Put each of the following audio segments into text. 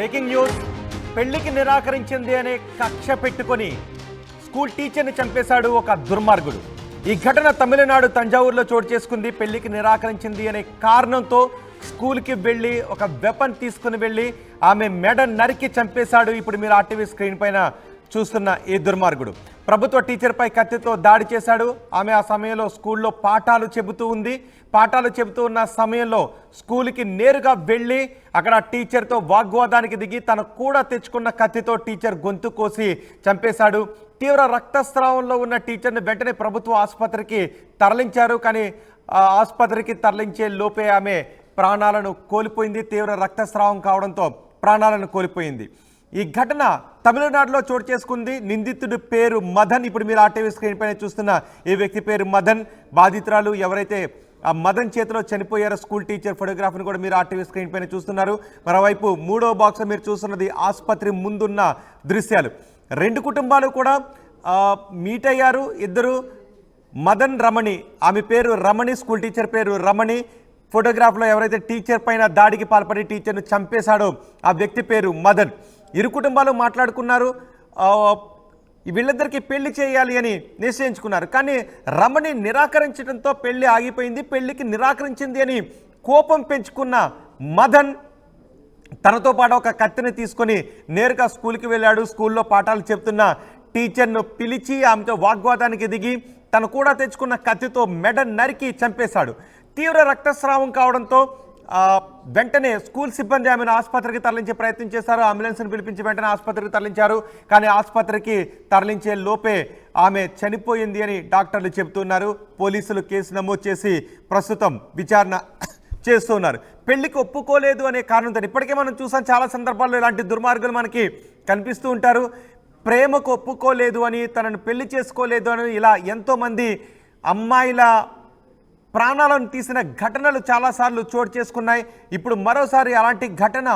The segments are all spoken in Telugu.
Breaking news. పెళ్లికి నిరాకరించింది అనే కక్ష పెట్టుకొని స్కూల్ టీచర్ని చంపేశాడు ఒక దుర్మార్గుడు. ఈ ఘటన తమిళనాడు తంజావూరులో చోటు చేసుకుంది. పెళ్లికి నిరాకరించింది అనే కారణంతో స్కూల్కి వెళ్ళి ఒక వెపన్ తీసుకుని వెళ్ళి ఆమె మెడ నరికి చంపేశాడు. ఇప్పుడు మీరు ఆర్టీవీ స్క్రీన్ పైన చూస్తున్న ఈ దుర్మార్గుడు ప్రభుత్వ టీచర్పై కత్తితో దాడి చేశాడు. ఆమె ఆ సమయంలో స్కూల్లో పాఠాలు చెబుతూ ఉంది. పాఠాలు చెబుతూ ఉన్న సమయంలో స్కూల్కి నేరుగా వెళ్ళి అక్కడ టీచర్తో వాగ్వాదానికి దిగి తను కూడా తెచ్చుకున్న కత్తితో టీచర్ గొంతు కోసి చంపేశాడు. తీవ్ర రక్తస్రావంలో ఉన్న టీచర్ని వెంటనే ప్రభుత్వ ఆసుపత్రికి తరలించారు. కానీ ఆసుపత్రికి తరలించే లోపే ఆమె ప్రాణాలను కోల్పోయింది. తీవ్ర రక్తస్రావం కావడంతో ప్రాణాలను కోల్పోయింది. ఈ ఘటన తమిళనాడులో చోటు చేసుకుంది. నిందితుడి పేరు మదన్. ఇప్పుడు మీరు ఆర్టీవీ స్క్రీన్ పైన చూస్తున్న ఈ వ్యక్తి పేరు మదన్. బాధితురాలు ఎవరైతే ఆ మదన్ చేతిలో చనిపోయారో స్కూల్ టీచర్ ఫోటోగ్రాఫ్ని కూడా మీరు ఆర్టీవీ స్క్రీన్ పైన చూస్తున్నారు. మరోవైపు మూడో బాక్స్ మీరు చూస్తున్నది ఆసుపత్రి ముందున్న దృశ్యాలు. రెండు కుటుంబాలు కూడా మీట్ అయ్యారు. ఇద్దరు మదన్ రమణి, ఆమె పేరు రమణి, స్కూల్ టీచర్ పేరు రమణి. ఫోటోగ్రాఫ్లో ఎవరైతే టీచర్ పైన దాడికి పాల్పడి టీచర్ను చంపేశాడో ఆ వ్యక్తి పేరు మదన్. ఇరు కుటుంబాలు మాట్లాడుకున్నారు. వీళ్ళిద్దరికీ పెళ్లి చేయాలి అని నిశ్చయించుకున్నారు. కానీ రమణి నిరాకరించడంతో పెళ్లి ఆగిపోయింది. పెళ్లికి నిరాకరించింది అని కోపం పెంచుకున్న మదన్ తనతో పాటు ఒక కత్తిని తీసుకొని నేరుగా స్కూల్కి వెళ్ళాడు. స్కూల్లో పాఠాలు చెప్తున్న టీచర్ను పిలిచి ఆమెతో వాగ్వాదానికి దిగి తను కూడా తెచ్చుకున్న కత్తితో మెడ నరికి చంపేశాడు. తీవ్ర రక్తస్రావం కావడంతో వెంటనే స్కూల్ సిబ్బంది ఆమెను ఆసుపత్రికి తరలించే ప్రయత్నం చేశారు. అంబులెన్స్ని పిలిపించి వెంటనే ఆసుపత్రికి తరలించారు. కానీ ఆసుపత్రికి తరలించే లోపే ఆమె చనిపోయింది అని డాక్టర్లు చెబుతున్నారు. పోలీసులు కేసు నమోదు చేసి ప్రస్తుతం విచారణ చేస్తున్నారు. పెళ్లికి ఒప్పుకోలేదు అనే కారణంతో ఇప్పటికే మనం చూసాం, చాలా సందర్భాల్లో ఇలాంటి దుర్మార్గులు మనకి కనిపిస్తూ ఉంటారు. ప్రేమకు ఒప్పుకోలేదు అని, తనను పెళ్లి చేసుకోలేదు అని ఇలా ఎంతోమంది అమ్మాయిల ప్రాణాలను తీసిన ఘటనలు చాలాసార్లు చోటు చేసుకున్నాయి. ఇప్పుడు మరోసారి అలాంటి ఘటన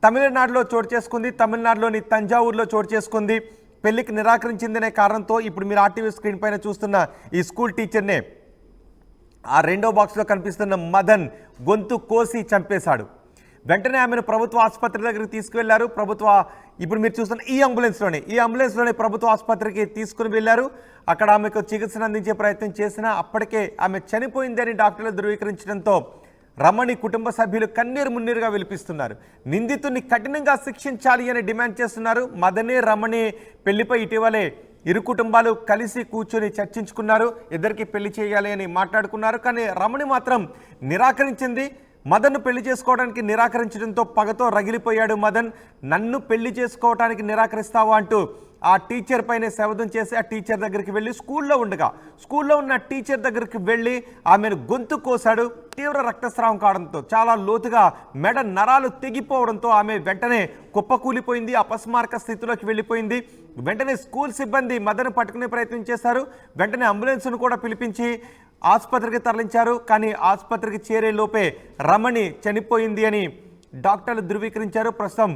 తమిళనాడులో చోటు చేసుకుంది. తమిళనాడులోని తంజావూరులో చోటు చేసుకుంది. పెళ్లికి నిరాకరించిందనే కారణంతో ఇప్పుడు మీరు ఆర్టీవీ స్క్రీన్ పైన చూస్తున్న ఈ స్కూల్ టీచర్నే ఆ రెండో బాక్స్లో కనిపిస్తున్న మదన్ గొంతు కోసి చంపేశాడు. వెంటనే ఆమెను ప్రభుత్వ ఆసుపత్రి దగ్గరికి తీసుకువెళ్లారు. ఇప్పుడు మీరు చూస్తున్న ఈ అంబులెన్స్లోనే ప్రభుత్వ ఆసుపత్రికి తీసుకుని వెళ్ళారు. అక్కడ ఆమెకు చికిత్సను అందించే ప్రయత్నం చేసినా అప్పటికే ఆమె చనిపోయిందని డాక్టర్లు ధృవీకరించడంతో రమణి కుటుంబ సభ్యులు కన్నీరు మున్నీరుగా విలిపిస్తున్నారు. నిందితుడిని కఠినంగా శిక్షించాలి అని డిమాండ్ చేస్తున్నారు. మదనే రమణి పెళ్లిపై ఇటీవలే ఇరు కుటుంబాలు కలిసి కూర్చొని చర్చించుకున్నారు. ఇద్దరికి పెళ్లి చేయాలి అని మాట్లాడుకున్నారు. కానీ రమణి మాత్రం నిరాకరించింది. మదన్ను పెళ్లి చేసుకోవడానికి నిరాకరించడంతో పగతో రగిలిపోయాడు మదన్. నన్ను పెళ్లి చేసుకోవడానికి నిరాకరిస్తావా అంటూ ఆ టీచర్ పైన శవదం చేసి ఆ టీచర్ దగ్గరికి వెళ్ళి స్కూల్లో ఉన్న టీచర్ దగ్గరికి వెళ్ళి ఆమెను గొంతు కోశాడు. తీవ్ర రక్తస్రావం కావడంతో చాలా లోతుగా మెడ నరాలు తెగిపోవడంతో ఆమె వెంటనే కుప్పకూలిపోయింది. అపస్మారక స్థితిలోకి వెళ్ళిపోయింది. వెంటనే స్కూల్ సిబ్బంది మదన్ పట్టుకునే ప్రయత్నం చేశారు. వెంటనే అంబులెన్స్ను కూడా పిలిపించి ఆసుపత్రికి తరలించారు. కానీ ఆసుపత్రికి చేరే లోపే రమణి చనిపోయింది అని డాక్టర్లు ధృవీకరించారు. ప్రస్తుతం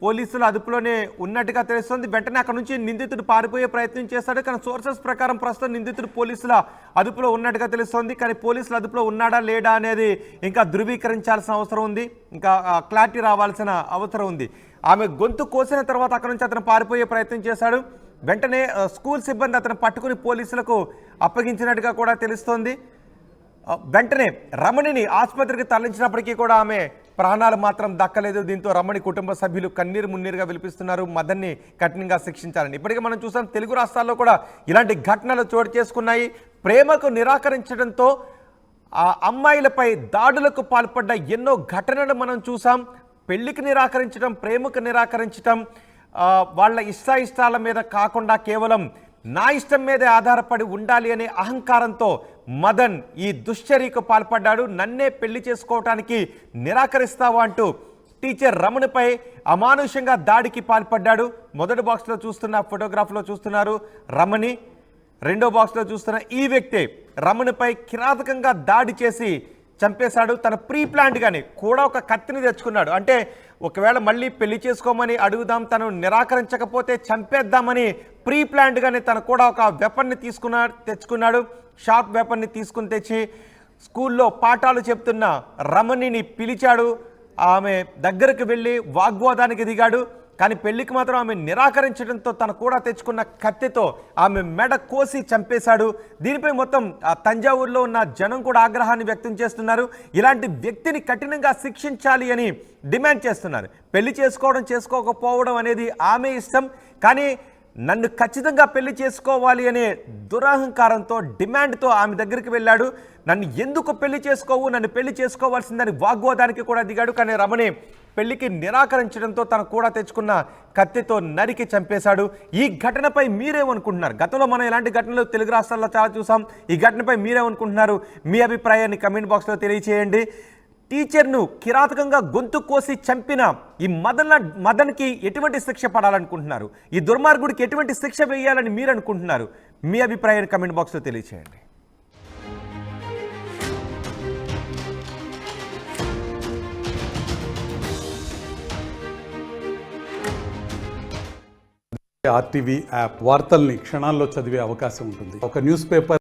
పోలీసులు అదుపులోనే ఉన్నట్టుగా తెలుస్తోంది. వెంటనే అక్కడ నుంచి నిందితుడు పారిపోయే ప్రయత్నం చేశాడు. కానీ సోర్సెస్ ప్రకారం ప్రస్తుతం నిందితుడు పోలీసుల అదుపులో ఉన్నట్టుగా తెలుస్తోంది. కానీ పోలీసుల అదుపులో ఉన్నాడా లేడా అనేది ఇంకా ధృవీకరించాల్సిన అవసరం ఉంది. ఇంకా క్లారిటీ రావాల్సిన అవసరం ఉంది. ఆమె గొంతు కోసిన తర్వాత అక్కడ నుంచి అతను పారిపోయే ప్రయత్నం చేశాడు. వెంటనే స్కూల్ సిబ్బంది అతను పట్టుకుని పోలీసులకు అప్పగించినట్టుగా కూడా తెలుస్తోంది. వెంటనే రమణిని ఆసుపత్రికి తరలించినప్పటికీ కూడా ఆమె ప్రాణాలు మాత్రం దక్కలేదు. దీంతో రమణి కుటుంబ సభ్యులు కన్నీరు మున్నీరుగా విలిపిస్తున్నారు. మదన్ని కఠినంగా శిక్షించాలని. ఇప్పటికే మనం చూసాం, తెలుగు రాష్ట్రాల్లో కూడా ఇలాంటి ఘటనలు చోటు చేసుకున్నాయి. ప్రేమకు నిరాకరించడంతో ఆ అమ్మాయిలపై దాడులకు పాల్పడ్డ ఎన్నో ఘటనలు మనం చూసాం. పెళ్లికి నిరాకరించడం, ప్రేమకు నిరాకరించడం, వాళ్ళ ఇష్టాల మీద కాకుండా కేవలం నా ఇష్టం మీదే ఆధారపడి ఉండాలి అనే అహంకారంతో మదన్ ఈ దుశ్చర్యకు పాల్పడ్డాడు. నన్నే పెళ్లి చేసుకోవటానికి నిరాకరిస్తావా అంటూ టీచర్ రమణిపై అమానుషంగా దాడికి పాల్పడ్డాడు. మొదటి బాక్స్లో చూస్తున్న ఫోటోగ్రాఫ్లో చూస్తున్నారు రమణి. రెండో బాక్స్లో చూస్తున్న ఈ వ్యక్తి రమణిపై కిరాతకంగా దాడి చేసి చంపేశాడు. తన ప్రీ ప్లాన్డ్గానే కూడా ఒక కత్తిని తెచ్చుకున్నాడు. అంటే ఒకవేళ మళ్ళీ పెళ్లి చేసుకోమని అడుగుదాం, తను నిరాకరించకపోతే చంపేద్దామని ప్రీ ప్లాన్డ్గానే తను కూడా ఒక వెపన్ని తెచ్చుకున్నాడు. షార్ప్ వెపన్ని తీసుకుని తెచ్చి స్కూల్లో పాఠాలు చెప్తున్న రమణిని పిలిచాడు. ఆమె దగ్గరకు వెళ్ళి వాగ్వాదానికి దిగాడు. కానీ పెళ్లికి మాత్రం ఆమె నిరాకరించడంతో తను కూడా తెచ్చుకున్న కత్తితో ఆమె మెడ కోసి చంపేశాడు. దీనిపై మొత్తం తంజావూరులో ఉన్న జనం కూడా ఆగ్రహాన్ని వ్యక్తం చేస్తున్నారు. ఇలాంటి వ్యక్తిని కఠినంగా శిక్షించాలి అని డిమాండ్ చేస్తున్నారు. పెళ్లి చేసుకోవడం చేసుకోకపోవడం అనేది ఆమె ఇష్టం, కానీ నన్ను ఖచ్చితంగా పెళ్లి చేసుకోవాలి అనే దురహంకారంతో డిమాండ్తో ఆమె దగ్గరికి వెళ్ళాడు. నన్ను ఎందుకు పెళ్లి చేసుకోవు, నన్ను పెళ్లి చేసుకోవాల్సిందని వాగ్వాదానికి కూడా దిగాడు. కానీ రమణి పెళ్లికి నిరాకరించడంతో తను కూడా తెచ్చుకున్న కత్తితో నరికి చంపేశాడు. ఈ ఘటనపై మీరేమనుకుంటున్నారు? గతంలో మనం ఇలాంటి ఘటనలు తెలుగు రాష్ట్రాల్లో చాలా చూసాం. ఈ ఘటనపై మీరేమనుకుంటున్నారు? మీ అభిప్రాయాన్ని కమెంట్ బాక్స్లో తెలియచేయండి. టీచర్ను కిరాతకంగా గొంతు కోసి చంపిన ఈ మదన్కి ఎటువంటి శిక్ష పడాలనుకుంటున్నారు? ఈ దుర్మార్గుడికి ఎటువంటి శిక్ష వేయాలని మీరు అనుకుంటున్నారు? మీ అభిప్రాయాన్ని కమెంట్ బాక్స్లో తెలియచేయండి. ఆర్టీవీ యాప్ వార్తల్ని క్షణాల్లో చదివే అవకాశం ఉంటుంది. ఒక న్యూస్ పేపర్